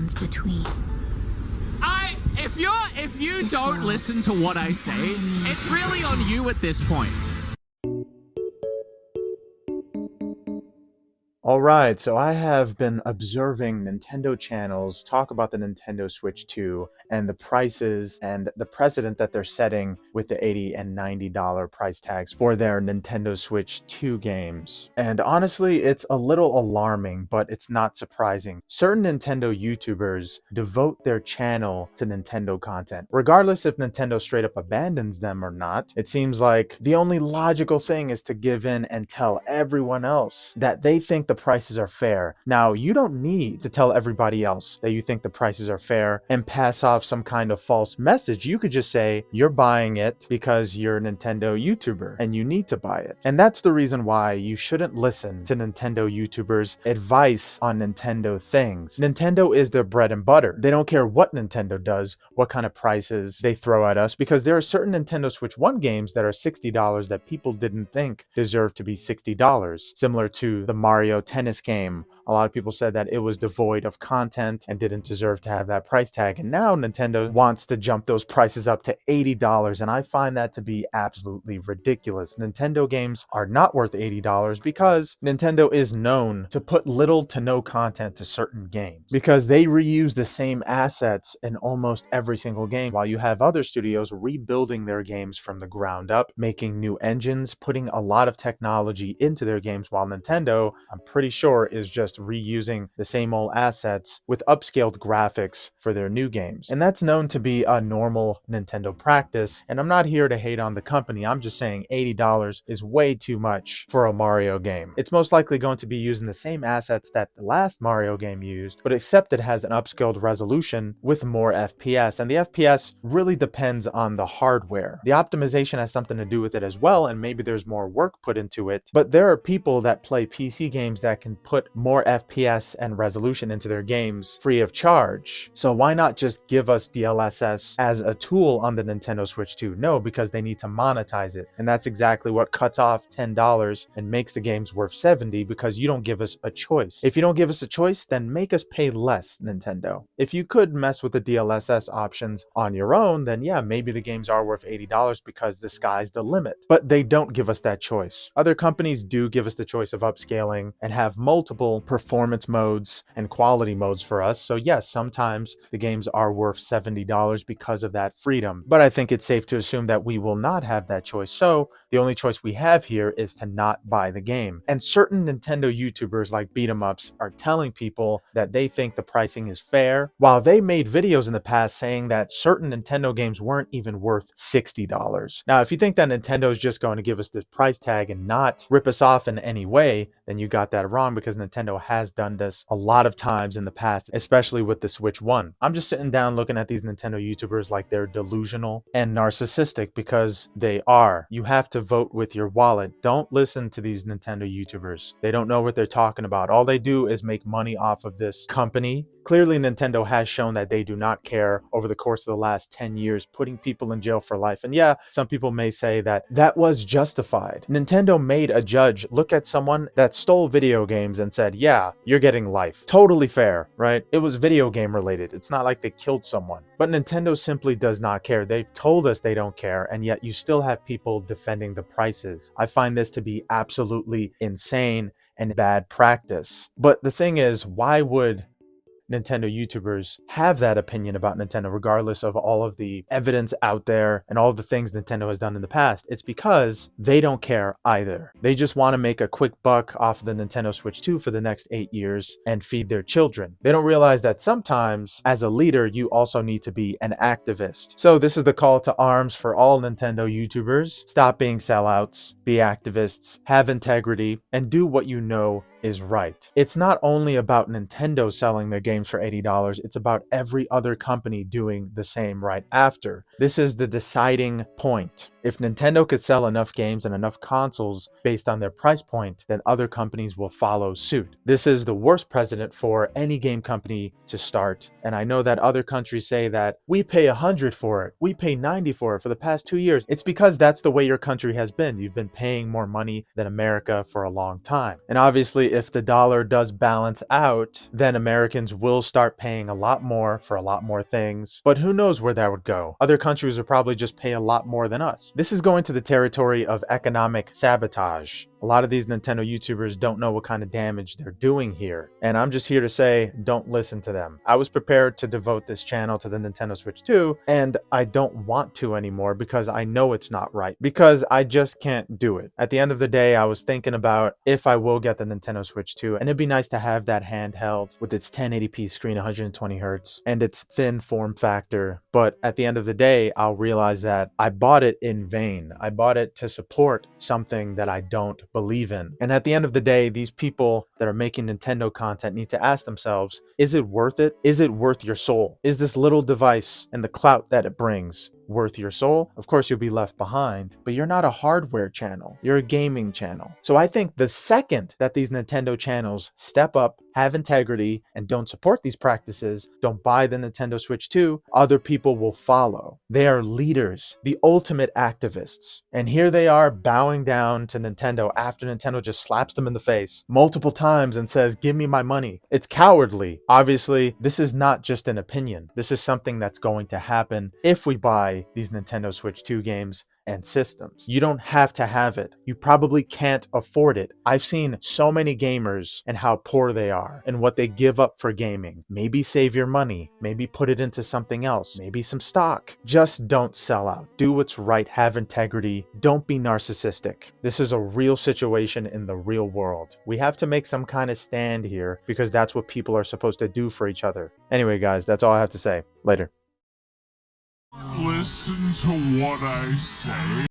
stands between. If you don't listen to what I say, it's really on you at this point. Alright, so I have been observing Nintendo channels talk about the Nintendo Switch 2 and the prices and the precedent that they're setting with the $80 and $90 price tags for their Nintendo Switch 2 games. And honestly, it's a little alarming, but it's not surprising. Certain Nintendo YouTubers devote their channel to Nintendo content. Regardless if Nintendo straight up abandons them or not, it seems like the only logical thing is to give in and tell everyone else that they think the prices are fair. Now, you don't need to tell everybody else that you think the prices are fair and pass off some kind of false message. You could just say you're buying it because you're a Nintendo YouTuber and you need to buy it. And that's the reason why you shouldn't listen to Nintendo YouTubers' advice on Nintendo things. Nintendo is their bread and butter. They don't care what Nintendo does, what kind of prices they throw at us, because there are certain Nintendo Switch 1 games that are $60 that people didn't think deserved to be $60, similar to the Mario Tennis game. A lot of people said that it was devoid of content and didn't deserve to have that price tag. And now Nintendo wants to jump those prices up to $80. And I find that to be absolutely ridiculous. Nintendo games are not worth $80 because Nintendo is known to put little to no content to certain games, because they reuse the same assets in almost every single game, while you have other studios rebuilding their games from the ground up, making new engines, putting a lot of technology into their games, while Nintendo, I'm pretty sure, is just reusing the same old assets with upscaled graphics for their new games. And that's known to be a normal Nintendo practice, and I'm not here to hate on the company. I'm just saying $80 is way too much for a Mario game. It's most likely going to be using the same assets that the last Mario game used, but except it has an upscaled resolution with more FPS, and the FPS really depends on the hardware. The optimization has something to do with it as well, and maybe there's more work put into it, but there are people that play PC games that can put more FPS and resolution into their games free of charge. So why not just give us DLSS as a tool on the Nintendo Switch 2? No, because they need to monetize it. And that's exactly what cuts off $10 and makes the games worth $70, because you don't give us a choice. If you don't give us a choice, then make us pay less, Nintendo. If you could mess with the DLSS options on your own, then yeah, maybe the games are worth $80 because the sky's the limit. But they don't give us that choice. Other companies do give us the choice of upscaling and have multiple performance modes and quality modes for us. So yes, sometimes the games are worth $70 because of that freedom. But I think it's safe to assume that we will not have that choice. So the only choice we have here is to not buy the game. And certain Nintendo YouTubers like Beat 'em Ups are telling people that they think the pricing is fair, while they made videos in the past saying that certain Nintendo games weren't even worth $60. Now, if you think that Nintendo is just going to give us this price tag and not rip us off in any way, then you got that wrong, because Nintendo has done this a lot of times in the past, especially with the Switch 1. I'm just sitting down looking at these Nintendo YouTubers like they're delusional and narcissistic, because they are. You have to vote with your wallet. Don't listen to these Nintendo YouTubers. They don't know what they're talking about. All they do is make money off of this company. Clearly, Nintendo has shown that they do not care over the course of the last 10 years, putting people in jail for life. And yeah, some people may say that that was justified. Nintendo made a judge look at someone that stole video games and said, yeah, you're getting life. Totally fair, right? It was video game related. It's not like they killed someone. But Nintendo simply does not care. They've told us they don't care, and yet you still have people defending the prices. I find this to be absolutely insane and bad practice. But the thing is, why would Nintendo YouTubers have that opinion about Nintendo, regardless of all of the evidence out there and all of the things Nintendo has done in the past? It's because they don't care either. They just want to make a quick buck off of the Nintendo Switch 2 for the next 8 years and feed their children. They don't realize that sometimes, as a leader, you also need to be an activist. So this is the call to arms for all Nintendo YouTubers. Stop being sellouts, be activists, have integrity, and do what you know is right. It's not only about Nintendo selling their games for $80, it's about every other company doing the same right after. This is the deciding point. If Nintendo could sell enough games and enough consoles based on their price point, then other companies will follow suit. This is the worst precedent for any game company to start. And I know that other countries say that we pay $100 for it, we pay $90 for it for the past 2 years. It's because that's the way your country has been. You've been paying more money than America for a long time. And obviously, eventually, if the dollar does balance out, then Americans will start paying a lot more for a lot more things. But who knows where that would go? Other countries would probably just pay a lot more than us. This is going to the territory of economic sabotage. A lot of these Nintendo YouTubers don't know what kind of damage they're doing here. And I'm just here to say, don't listen to them. I was prepared to devote this channel to the Nintendo Switch 2, and I don't want to anymore because I know it's not right. Because I just can't do it. At the end of the day, I was thinking about if I will get the Nintendo Switch 2, and it'd be nice to have that handheld with its 1080p screen, 120 hertz, and its thin form factor. But at the end of the day, I'll realize that I bought it in vain. I bought it to support something that I don't believe in. And at the end of the day, these people that are making Nintendo content need to ask themselves, is it worth it? Is it worth your soul? Is this little device and the clout that it brings worth your soul? Of course, you'll be left behind, but you're not a hardware channel. You're a gaming channel. So I think the second that these Nintendo channels step up, have integrity, and don't support these practices, don't buy the Nintendo Switch 2, other people will follow. They are leaders, the ultimate activists. And here they are bowing down to Nintendo after Nintendo just slaps them in the face multiple times and says, give me my money. It's cowardly. Obviously, this is not just an opinion. This is something that's going to happen if we buy these Nintendo Switch 2 games and systems. You don't have to have it. You probably can't afford it. I've seen so many gamers and how poor they are and what they give up for gaming. Maybe save your money. Maybe put it into something else. Maybe some stock. Just don't sell out. Do what's right. Have integrity. Don't be narcissistic. This is a real situation in the real world. We have to make some kind of stand here because that's what people are supposed to do for each other. Anyway, guys, that's all I have to say. Later. Listen to what I say.